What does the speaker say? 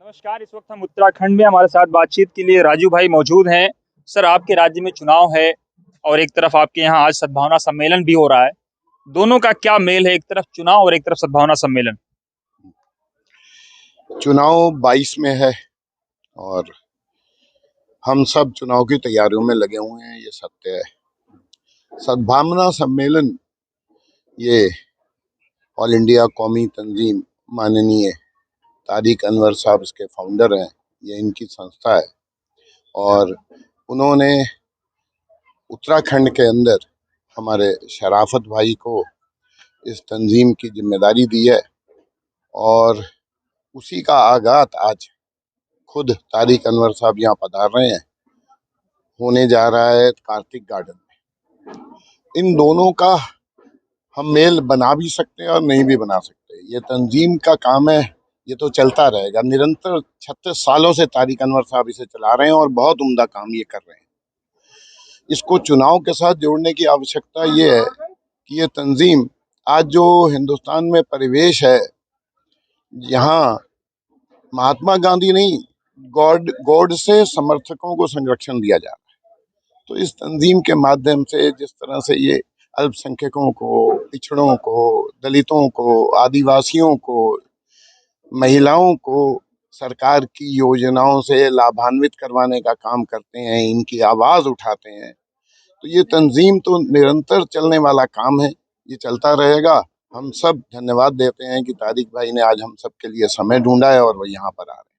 नमस्कार। इस वक्त हम उत्तराखंड में हमारे साथ बातचीत के लिए राजू भाई मौजूद हैं। सर, आपके राज्य में चुनाव है और एक तरफ आपके यहाँ आज सद्भावना सम्मेलन भी हो रहा है। दोनों का क्या मेल है, एक तरफ चुनाव और एक तरफ सद्भावना सम्मेलन? चुनाव 22 में है और हम सब चुनाव की तैयारियों में लगे हुए हैं, ये सत्य है। सद्भावना सम्मेलन ये ऑल इंडिया कौमी तंजीम माननीय तारिक अनवर साहब इसके फाउंडर हैं, ये इनकी संस्था है और उन्होंने उत्तराखंड के अंदर हमारे शराफत भाई को इस तंजीम की जिम्मेदारी दी है और उसी का आगाज आज खुद तारिक अनवर साहब यहाँ पधार रहे हैं, होने जा रहा है कार्तिक गार्डन में। इन दोनों का हम मेल बना भी सकते हैं और नहीं भी बना सकते। ये तंजीम का काम है, ये तो चलता रहेगा निरंतर। 36 सालों से तारिक अनवर साहब इसे चला रहे हैं और बहुत उम्दा काम ये कर रहे हैं। इसको चुनाव के साथ जोड़ने की आवश्यकता ये है कि ये तंजीम आज जो हिंदुस्तान में परिवेश है, यहाँ महात्मा गांधी नहीं, गॉड से समर्थकों को संरक्षण दिया जा रहा है। तो इस तंजीम के माध्यम से जिस तरह से ये अल्पसंख्यकों को, पिछड़ों को, दलितों को, आदिवासियों को, महिलाओं को सरकार की योजनाओं से लाभान्वित करवाने का काम करते हैं, इनकी आवाज उठाते हैं, तो ये तंजीम तो निरंतर चलने वाला काम है, ये चलता रहेगा। हम सब धन्यवाद देते हैं कि तारिक भाई ने आज हम सब के लिए समय ढूंढा है और वो यहाँ पर आ रहे हैं।